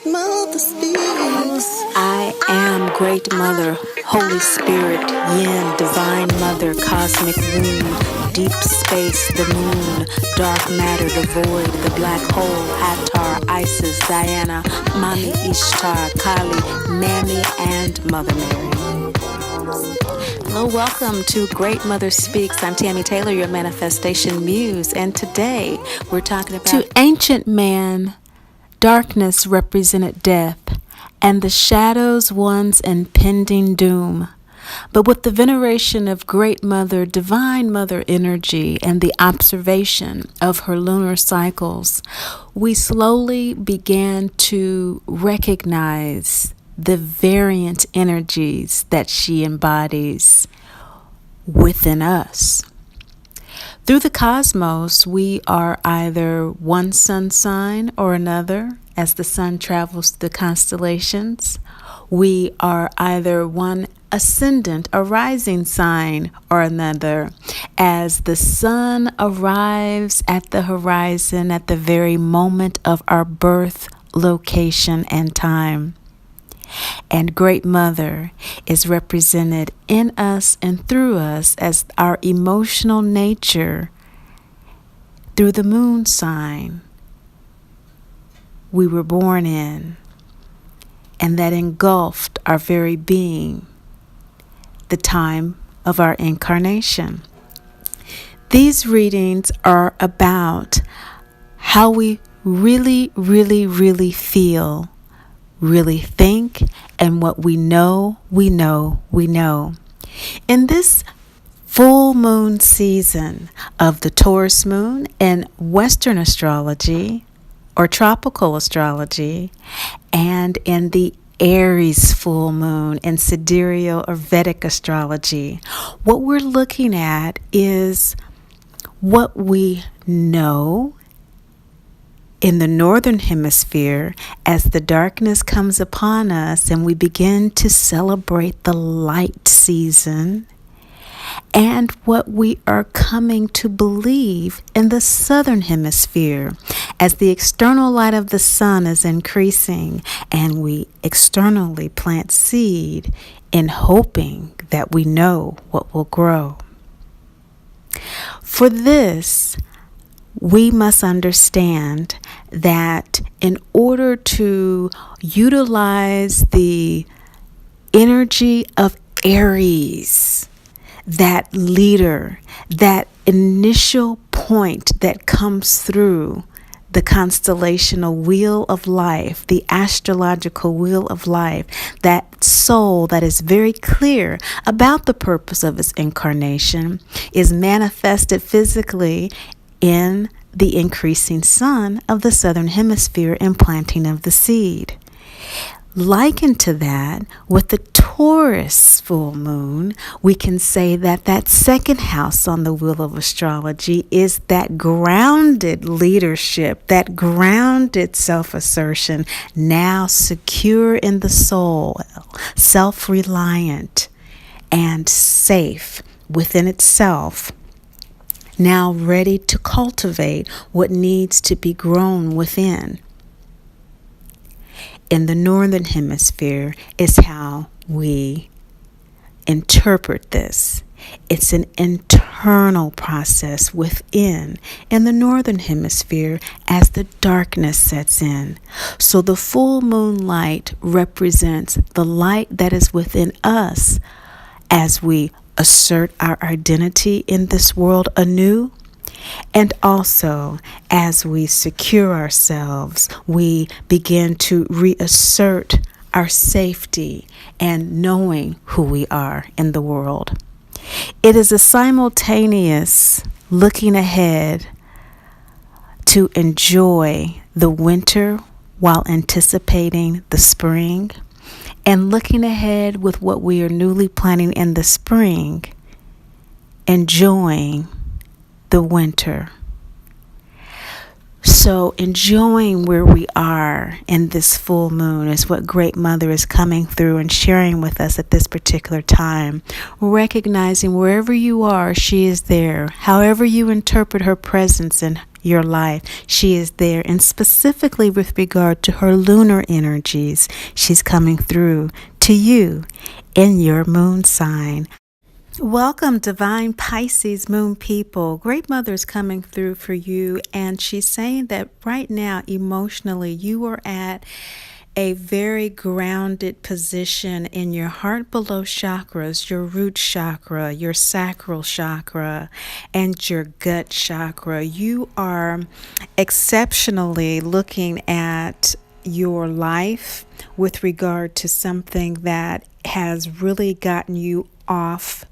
Mother speaks. I am Great Mother, Holy Spirit, Yin, Divine Mother, Cosmic Womb, Deep Space, the Moon, Dark Matter, the Void, the Black Hole, Hathor, Isis, Diana, Mami Ishtar, Kali, Mammy, and Mother Mary. Hello, welcome to Great Mother Speaks. I'm Tammy Taylor, your manifestation muse, and today we're talking about... To ancient man, darkness represented death, and the shadows one's impending doom. But with the veneration of Great Mother, Divine Mother energy, and the observation of her lunar cycles, we slowly began to recognize the variant energies that she embodies within us. Through the cosmos, we are either one sun sign or another. As the sun travels through the constellations, we are either one ascendant, a rising sign, or another. As the sun arrives at the horizon at the very moment of our birth, location, and time. And Great Mother is represented in us and through us as our emotional nature through the moon sign we were born in, and that engulfed our very being, the time of our incarnation. These readings are about how we really feel, really think, and what we know. In this full moon season of the Taurus moon in Western astrology or tropical astrology, and in the Aries full moon in sidereal or Vedic astrology, what we're looking at is what we know in the northern hemisphere as the darkness comes upon us and we begin to celebrate the light season, and what we are coming to believe in the southern hemisphere as the external light of the sun is increasing and we externally plant seed in hoping that we know what will grow. For this, we must understand that in order to utilize the energy of Aries, that leader, that initial point that comes through the constellational wheel of life, the astrological wheel of life, that soul that is very clear about the purpose of its incarnation is manifested physically in the increasing sun of the southern hemisphere and planting of the seed. Likened to that, with the Taurus full moon, we can say that that second house on the wheel of astrology is that grounded leadership, that grounded self-assertion, now secure in the soul, self-reliant and safe within itself, now ready to cultivate what needs to be grown within. In the northern hemisphere is how we interpret this. It's an internal process within in the northern hemisphere as the darkness sets in. So the full moon light represents the light that is within us as we assert our identity in this world anew. And also, as we secure ourselves, we begin to reassert our safety and knowing who we are in the world. It is a simultaneous looking ahead to enjoy the winter while anticipating the spring, and looking ahead with what we are newly planning in the spring, enjoying the winter. So enjoying where we are in this full moon is what Great Mother is coming through and sharing with us at this particular time. Recognizing wherever you are, she is there. However you interpret her presence your life. She is there, and specifically with regard to her lunar energies, she's coming through to you in your moon sign. Welcome, divine Pisces moon people. Great Mother's coming through for you, and she's saying that right now, emotionally, you are at a very grounded position in your heart below chakras, your root chakra, your sacral chakra, and your gut chakra. You are exceptionally looking at your life with regard to something that has really gotten you off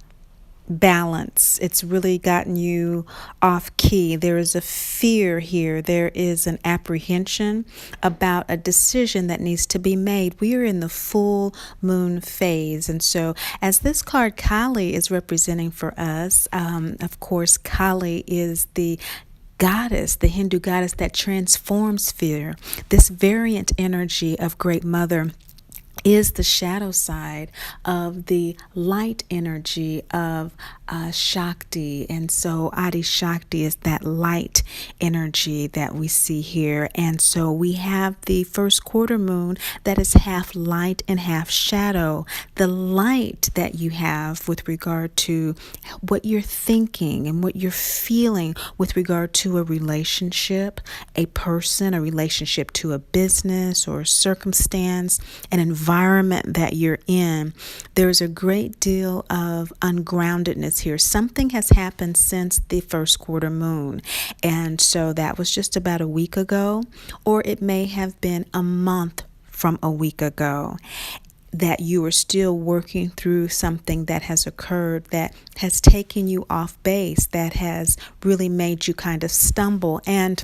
balance. It's really gotten you off key. There is a fear here. There is an apprehension about a decision that needs to be made. We are in the full moon phase. And so as this card Kali is representing for us, of course, Kali is the goddess, the Hindu goddess that transforms fear. This variant energy of Great Mother is the shadow side of the light energy of Shakti. And so Adi Shakti is that light energy that we see here. And so we have the first quarter moon that is half light and half shadow. The light that you have with regard to what you're thinking and what you're feeling with regard to a relationship, a person, a relationship to a business or a circumstance, an environment that you're in. There's a great deal of ungroundedness here. Something has happened since the first quarter moon. And so that was just about a week ago, or it may have been a month from a week ago, that you are still working through something that has occurred that has taken you off base, that has really made you kind of stumble. And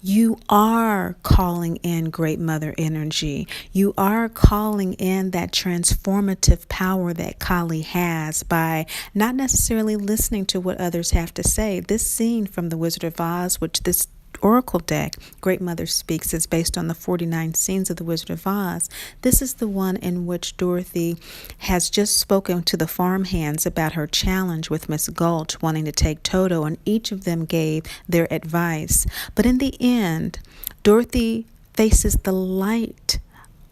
you are calling in Great Mother energy. You are calling in that transformative power that Kali has by not necessarily listening to what others have to say. This scene from The Wizard of Oz, which this Oracle deck, Great Mother Speaks, is based on the 49 scenes of The Wizard of Oz. This is the one in which Dorothy has just spoken to the farmhands about her challenge with Miss Gulch wanting to take Toto, and each of them gave their advice. But in the end, Dorothy faces the light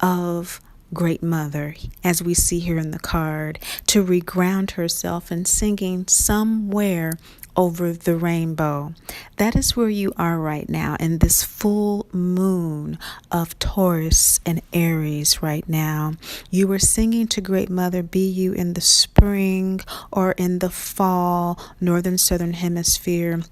of Great Mother, as we see here in the card, to reground herself in singing Somewhere Over the Rainbow. That is where you are right now in this full moon of Taurus and Aries right now. You are singing to Great Mother, be you in the spring or in the fall, northern, southern hemisphere,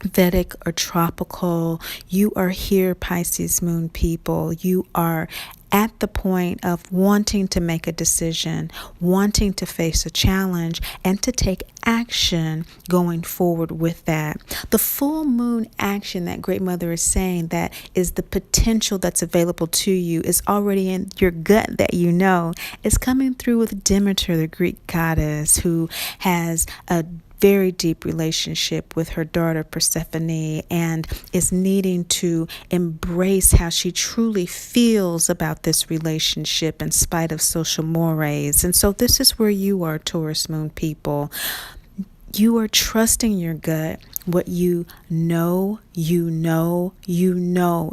Vedic or tropical. You are here, Pisces moon people. You are at the point of wanting to make a decision, wanting to face a challenge, and to take action going forward with that. The full moon action that Great Mother is saying that is the potential that's available to you, is already in your gut, that you know is coming through with Demeter, the Greek goddess, who has a very deep relationship with her daughter Persephone and is needing to embrace how she truly feels about this relationship in spite of social mores. And so this is where you are, Taurus moon people. You are trusting your gut, what you know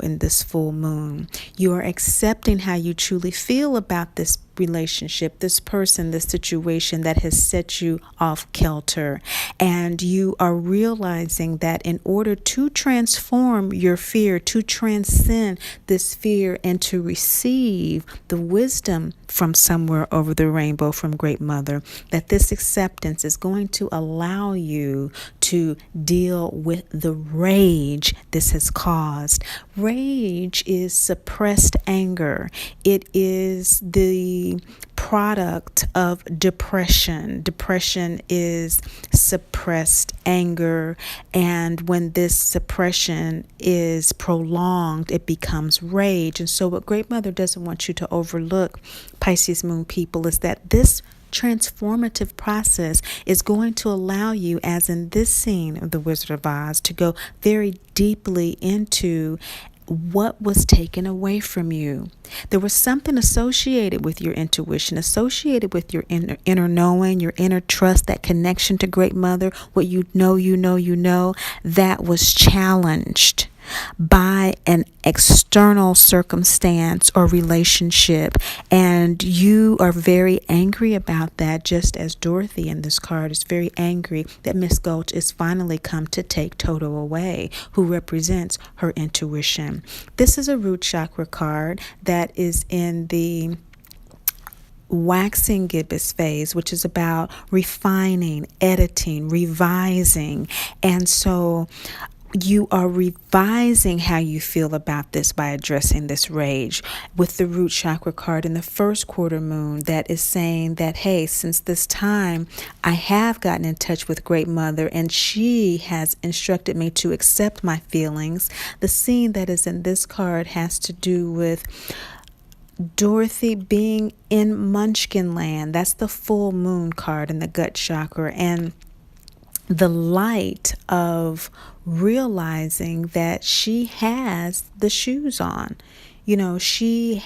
in this full moon. You are accepting how you truly feel about this relationship, this person, this situation that has set you off kilter. And you are realizing that in order to transform your fear, to transcend this fear, and to receive the wisdom from somewhere over the rainbow from Great Mother, that this acceptance is going to allow you to deal with the rage this has caused. Rage is suppressed anger. It is the product of depression. Depression is suppressed anger, and when this suppression is prolonged, it becomes rage. And so what Great Mother doesn't want you to overlook, Pisces moon people, is that this transformative process is going to allow you, as in this scene of The Wizard of Oz, to go very deeply into what was taken away from you. There was something associated with your intuition, associated with your inner knowing, your inner trust, that connection to Great Mother, what you know, that was challenged by an external circumstance or relationship, and you are very angry about that, just as Dorothy in this card is very angry that Miss Gulch is finally come to take Toto away, who represents her intuition. This is a root chakra card that is in the waxing gibbous phase, which is about refining, editing, revising. And so you are revising how you feel about this by addressing this rage with the root chakra card in the first quarter moon, that is saying that, hey, since this time I have gotten in touch with Great Mother and she has instructed me to accept my feelings. The scene that is in this card has to do with Dorothy being in Munchkin Land. That's the full moon card in the gut chakra, and the light of realizing that she has the shoes on. She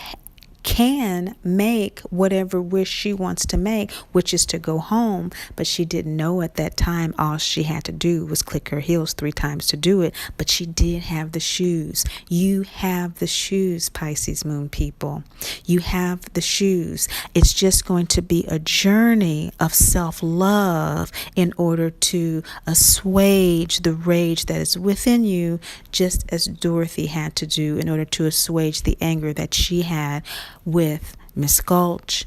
can make whatever wish she wants to make, which is to go home, but she didn't know at that time all she had to do was click her heels 3 times to do it, but she did have the shoes. You have the shoes, Pisces moon people. You have the shoes. It's just going to be a journey of self-love in order to assuage the rage that is within you, just as Dorothy had to do in order to assuage the anger that she had with Miss Gulch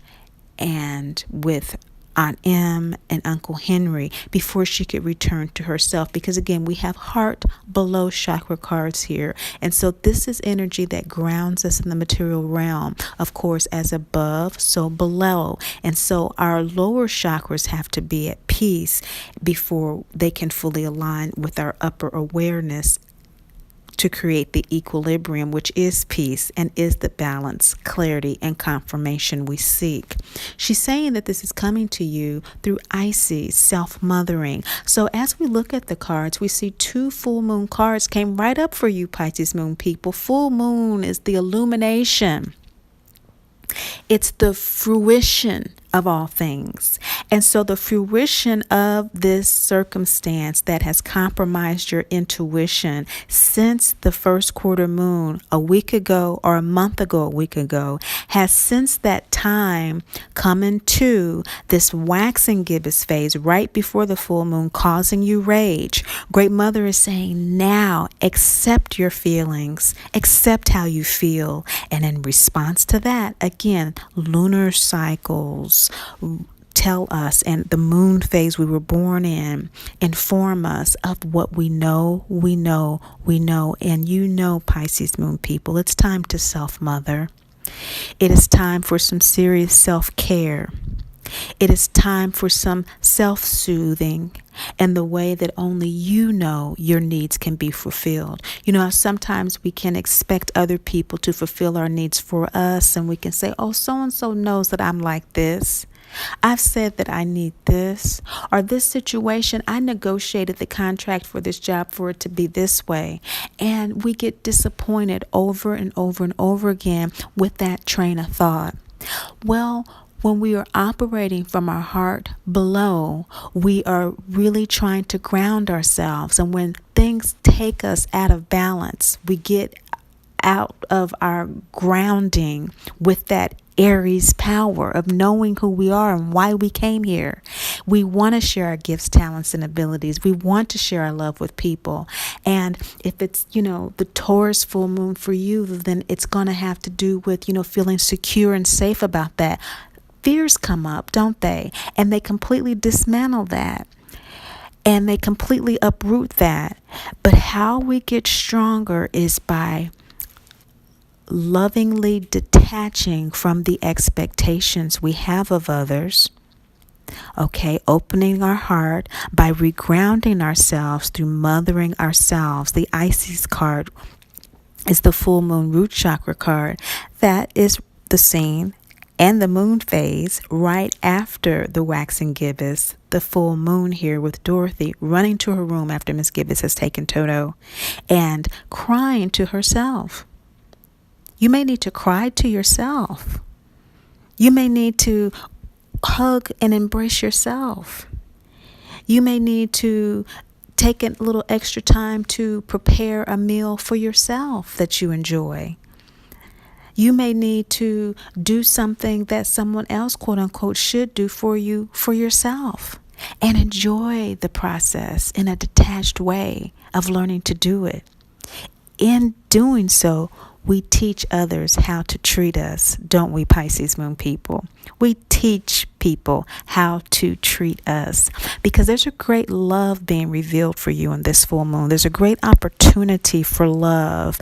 and with Aunt Em and Uncle Henry before she could return to herself. Because again, we have heart below chakra cards here. And so this is energy that grounds us in the material realm. Of course, as above, so below. And so our lower chakras have to be at peace before they can fully align with our upper awareness to create the equilibrium, which is peace and is the balance, clarity, and confirmation we seek. She's saying that this is coming to you through Isis, self-mothering. So as we look at the cards, we see 2 full moon cards came right up for you, Pisces moon people. Full moon is the illumination. It's the fruition of all things. And so the fruition of this circumstance that has compromised your intuition since the first quarter moon a week ago, or a month ago, a week ago, has since that time come into this waxing gibbous phase right before the full moon, causing you rage. Great Mother is saying, now accept your feelings, accept how you feel. And in response to that, again, lunar cycles tell us, and the moon phase we were born in inform us of what we know. And Pisces moon people, it's time to self-mother. It is time for some serious self-care. It is time for some self-soothing and the way that only you know your needs can be fulfilled. Sometimes we can expect other people to fulfill our needs for us, and we can say, oh, so-and-so knows that I'm like this. I've said that I need this, or this situation, I negotiated the contract for this job for it to be this way. And we get disappointed over and over and over again with that train of thought. Well, when we are operating from our heart below, we are really trying to ground ourselves. And when things take us out of balance, we get out of our grounding with that Aries power of knowing who we are and why we came here. We want to share our gifts, talents, and abilities. We want to share our love with people. And if it's, the Taurus full moon for you, then it's going to have to do with, feeling secure and safe about that. Fears come up, don't they? And they completely dismantle that. And they completely uproot that. But how we get stronger is by lovingly detaching from the expectations we have of others. Okay, opening our heart by regrounding ourselves through mothering ourselves. The Isis card is the full moon root chakra card. That is the scene and the moon phase right after the waxing gibbous, the full moon here with Dorothy running to her room after Miss Gibbons has taken Toto and crying to herself. You may need to cry to yourself. You may need to hug and embrace yourself. You may need to take a little extra time to prepare a meal for yourself that you enjoy. You may need to do something that someone else, quote unquote, should do for you, for yourself, and enjoy the process in a detached way of learning to do it. In doing so, we teach others how to treat us, don't we, Pisces moon people? We teach people how to treat us because there's a great love being revealed for you in this full moon. There's a great opportunity for love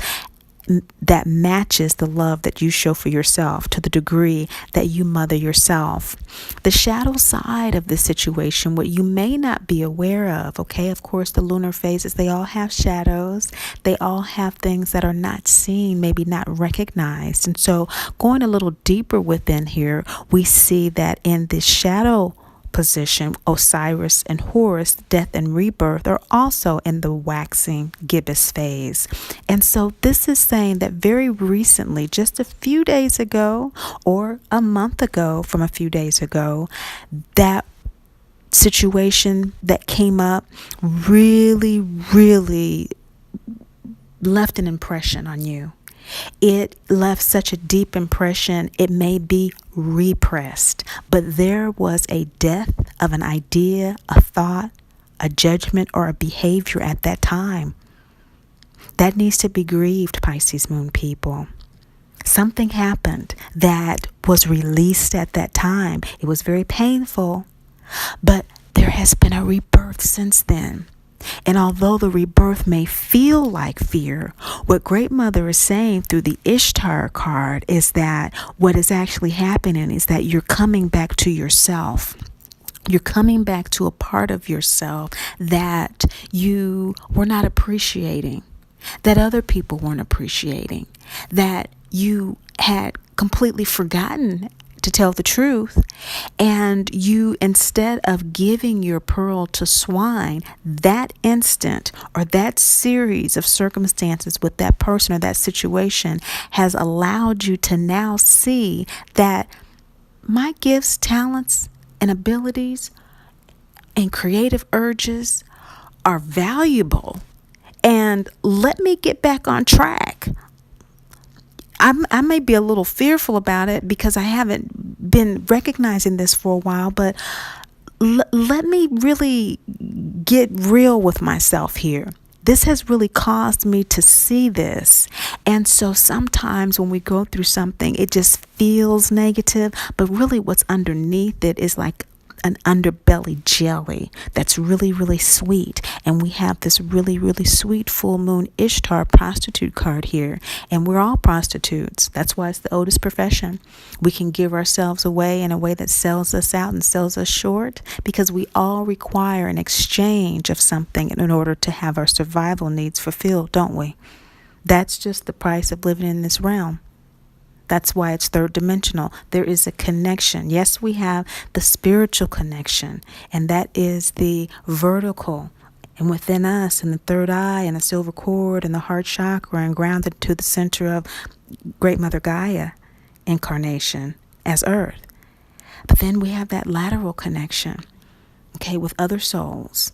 that matches the love that you show for yourself to the degree that you mother yourself. The shadow side of this situation, what you may not be aware of, okay, of course, the lunar phases, they all have shadows. They all have things that are not seen, maybe not recognized. And so going a little deeper within here, we see that in this shadow position, Osiris and Horus, death and rebirth, are also in the waxing gibbous phase. And so this is saying that very recently, just a few days ago or a month ago from a few days ago, that situation that came up really, really left an impression on you. It left such a deep impression, it may be repressed, but there was a death of an idea, a thought, a judgment, or a behavior at that time. That needs to be grieved, Pisces moon people. Something happened that was released at that time. It was very painful, but there has been a rebirth since then. And although the rebirth may feel like fear, what Great Mother is saying through the Ishtar card is that what is actually happening is that you're coming back to yourself. You're coming back to a part of yourself that you were not appreciating, that other people weren't appreciating, that you had completely forgotten, to tell the truth, and you, instead of giving your pearl to swine, that instant or that series of circumstances with that person or that situation has allowed you to now see that my gifts, talents, and abilities and creative urges are valuable, and let me get back on track. I may be a little fearful about it because I haven't been recognizing this for a while, but let me really get real with myself here. This has really caused me to see this. And so sometimes when we go through something, it just feels negative, but really what's underneath it is like an underbelly jelly that's really, really sweet. And we have this really, really sweet full moon Ishtar prostitute card here. And we're all prostitutes. That's why it's the oldest profession. We can give ourselves away in a way that sells us out and sells us short because we all require an exchange of something in order to have our survival needs fulfilled, don't we? That's just the price of living in this realm. That's why it's third dimensional. There is a connection. Yes, we have the spiritual connection, and that is the vertical. And within us, in the third eye, and the silver cord, and the heart chakra, and grounded to the center of Great Mother Gaia incarnation as Earth. But then we have that lateral connection, okay, with other souls.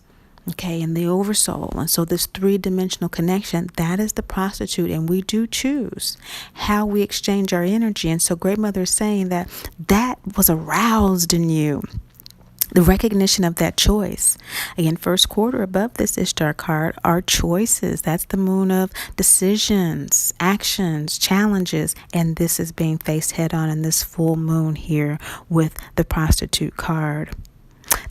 Okay, and the oversoul. And so this three-dimensional connection, that is the prostitute, and we do choose how we exchange our energy. And so Great Mother is saying that that was aroused in you. The recognition of that choice. Again, first quarter above this Ishtar card are choices. That's the moon of decisions, actions, challenges. And this is being faced head on in this full moon here with the prostitute card.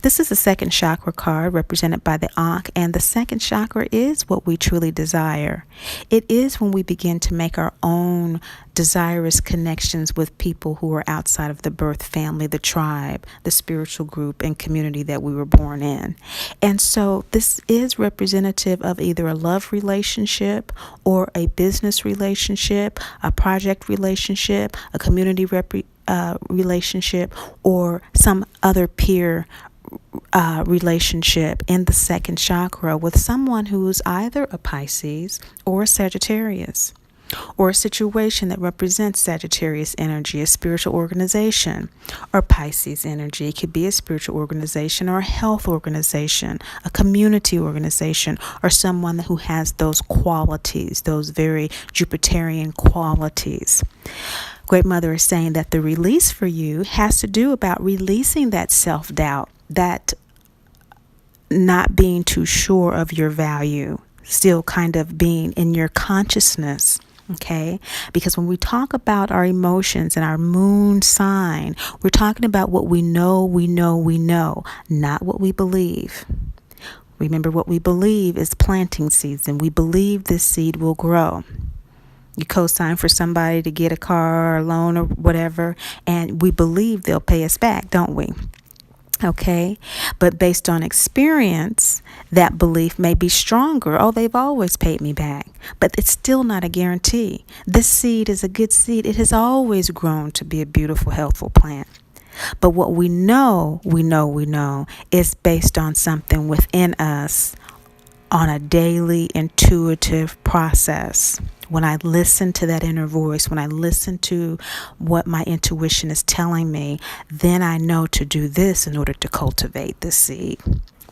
This is the second chakra card represented by the Ankh, and the second chakra is what we truly desire. It is when we begin to make our own desirous connections with people who are outside of the birth family, the tribe, the spiritual group and community that we were born in. And so this is representative of either a love relationship or a business relationship, a project relationship, a community relationship, or some other peer relationship in the second chakra with someone who's either a Pisces or a Sagittarius, or a situation that represents Sagittarius energy, a spiritual organization, or Pisces energy. It could be a spiritual organization or a health organization, a community organization, or someone who has those qualities, those very Jupiterian qualities. Great Mother is saying that the release for you has to do about releasing that self-doubt, that not being too sure of your value, still kind of being in your consciousness. Okay, because when we talk about our emotions and our moon sign, we're talking about what we know, not what we believe. Remember, what we believe is planting seeds, and we believe this seed will grow. You co-sign for somebody to get a car or a loan or whatever, and we believe they'll pay us back, don't we? Okay, but based on experience, that belief may be stronger. Oh, they've always paid me back, but it's still not a guarantee. This seed is a good seed. It has always grown to be a beautiful, healthful plant. But what we know is based on something within us on a daily intuitive process. When I listen to that inner voice, when I listen to what my intuition is telling me, then I know to do this in order to cultivate the seed.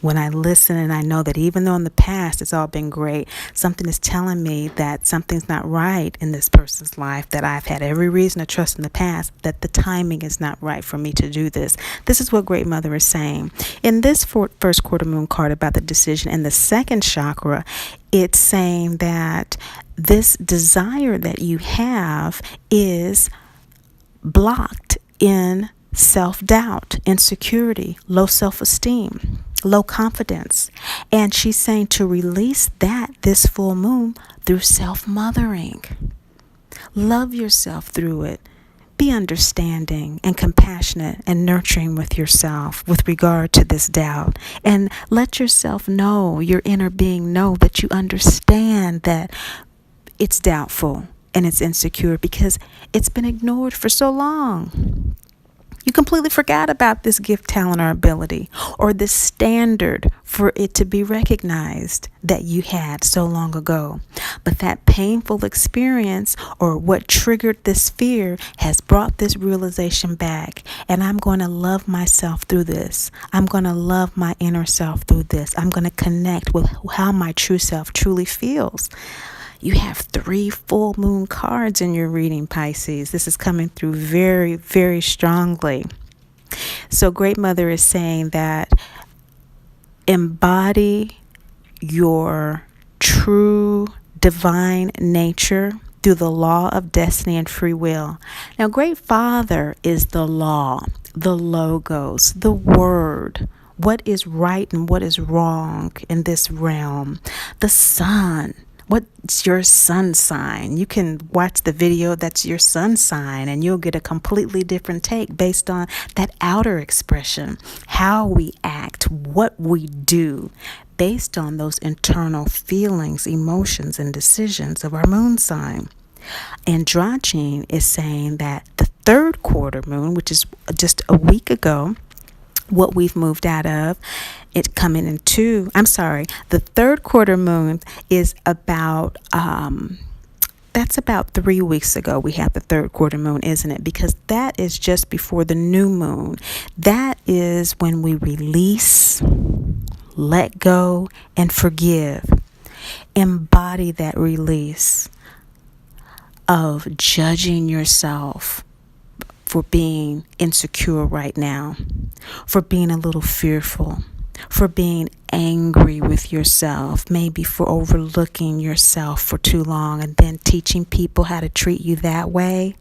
When I listen and I know that even though in the past it's all been great, something is telling me that something's not right in this person's life, that I've had every reason to trust in the past, that the timing is not right for me to do this. This is what Great Mother is saying. In this first quarter moon card about the decision in the second chakra, it's saying that this desire that you have is blocked in self-doubt, insecurity, low self-esteem, low confidence. And she's saying to release that this full moon through self-mothering. Love yourself through it. Be understanding and compassionate and nurturing with yourself with regard to this doubt. And let yourself know, your inner being know that you understand that it's doubtful and it's insecure because it's been ignored for so long. You completely forgot about this gift, talent, or ability, or this standard for it to be recognized that you had so long ago. But that painful experience, or what triggered this fear, has brought this realization back. And I'm going to love myself through this. I'm going to love my inner self through this. I'm going to connect with how my true self truly feels. You have 3 full moon cards in your reading, Pisces. This is coming through very, very strongly. So Great Mother is saying that embody your true divine nature through the law of destiny and free will. Now, Great Father is the law, the logos, the word. What is right and what is wrong in this realm? The sun. What's your sun sign? You can watch the video that's your sun sign and you'll get a completely different take based on that outer expression, how we act, what we do, based on those internal feelings, emotions, and decisions of our moon sign. Androgyne is saying that the third quarter moon, which is just a week ago, what we've moved out of, it coming into, the third quarter moon is about, that's about 3 weeks ago we had the third quarter moon, isn't it? Because that is just before the new moon. That is when we release, let go, and forgive. Embody that release of judging yourself for being insecure right now, for being a little fearful, for being angry with yourself, maybe for overlooking yourself for too long and then teaching people how to treat you that way.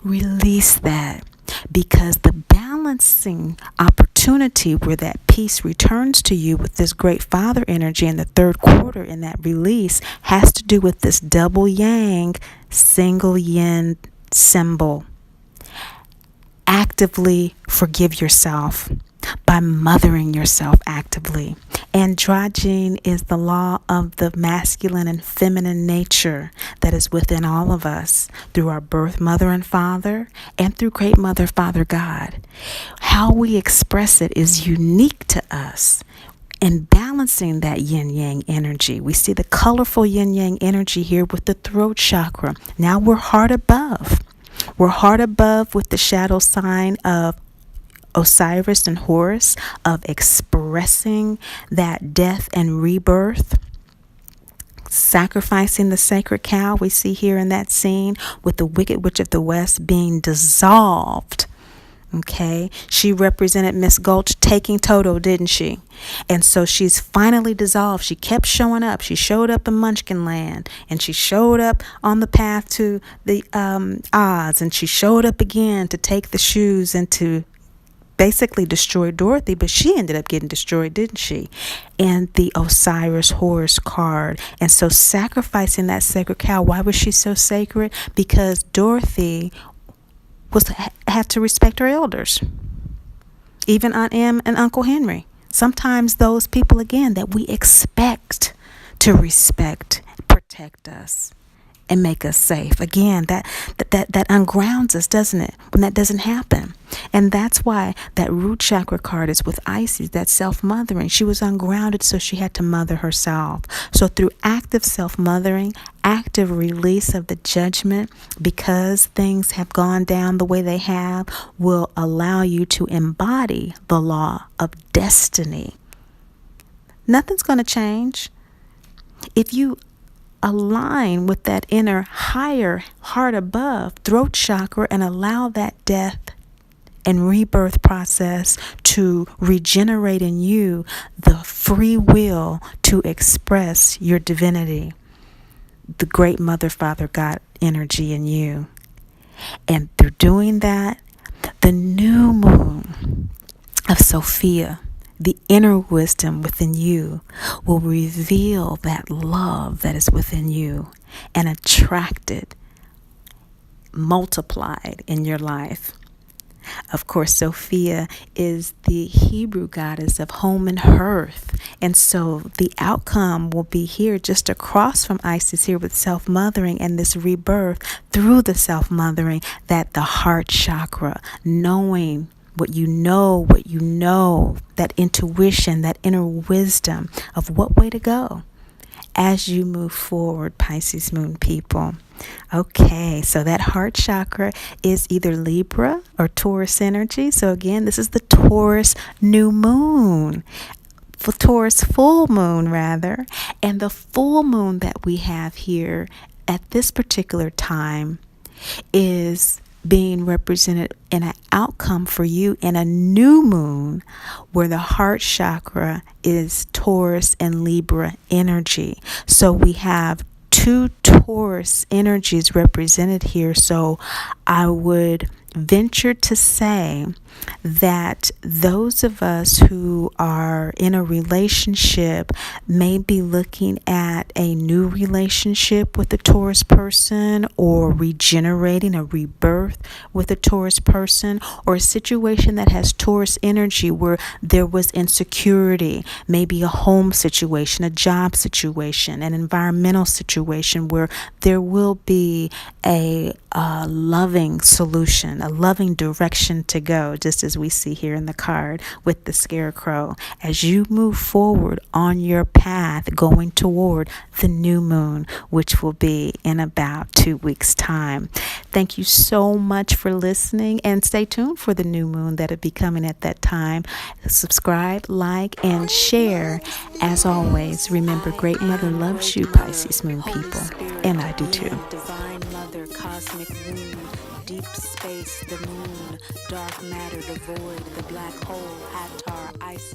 Release that, because the balancing opportunity where that peace returns to you with this Great Father energy in the third quarter in that release has to do with this double yang, single yin symbol. Actively forgive yourself. by mothering yourself actively. Androgyne is the law of the masculine and feminine nature that is within all of us through our birth mother and father and through great mother, Father God. How we express it is unique to us. And balancing that yin-yang energy. We see the colorful yin-yang energy here with the throat chakra. Now we're heart above. We're heart above with the shadow sign of Osiris and Horus, of expressing that death and rebirth, sacrificing the sacred cow we see here in that scene with the Wicked Witch of the West being dissolved. Okay, she represented Miss Gulch taking Toto, didn't she? And so she's finally dissolved. She kept showing up. She showed up in Munchkin Land, and she showed up on the path to the Oz, and she showed up again to take the shoes and to basically destroy Dorothy, but she ended up getting destroyed, didn't she? And the Osiris Horus card. And so sacrificing that sacred cow, why was she so sacred? Because Dorothy had to respect her elders, even Aunt Em and Uncle Henry. Sometimes those people, again, that we expect to respect, protect us, and make us safe. Again, that ungrounds us, doesn't it? When that doesn't happen. And that's why that root chakra card is with Isis, that self-mothering. She was ungrounded, so she had to mother herself. So through active self-mothering, active release of the judgment, because things have gone down the way they have, will allow you to embody the law of destiny. Nothing's going to change. If you align with that inner higher heart above throat chakra and allow that death and rebirth process to regenerate in you the free will to express your divinity, the great mother, father, God energy in you. And through doing that, the new moon of Sophia, the inner wisdom within you, will reveal that love that is within you and attract it, multiplied in your life. Of course, Sophia is the Hebrew goddess of home and hearth. And so the outcome will be here just across from Isis here with self-mothering and this rebirth through the self-mothering, that the heart chakra, knowing what you know, that intuition, that inner wisdom of what way to go as you move forward, Pisces moon people. Okay, so that heart chakra is either Libra or Taurus energy. So again, this is the Taurus new moon, for Taurus full moon rather. And the full moon that we have here at this particular time is being represented in an outcome for you in a new moon where the heart chakra is Taurus and Libra energy. So we have two Taurus energies represented here. So I would venture to say that those of us who are in a relationship may be looking at a new relationship with a Taurus person, or regenerating a rebirth with a Taurus person, or a situation that has Taurus energy where there was insecurity, maybe a home situation, a job situation, an environmental situation where there will be a loving solution, a loving direction to go, just as we see here in the card with the scarecrow, as you move forward on your path going toward the new moon, which will be in about 2 weeks' time. Thank you so much for listening, and stay tuned for the new moon that'll be coming at that time. Subscribe, like, and share. As always, remember, Great Mother loves you, Pisces moon people, and I do too. Divine Mother, cosmic womb, deep space, the moon, dark matter, the void, the black hole, Hathor, Isis.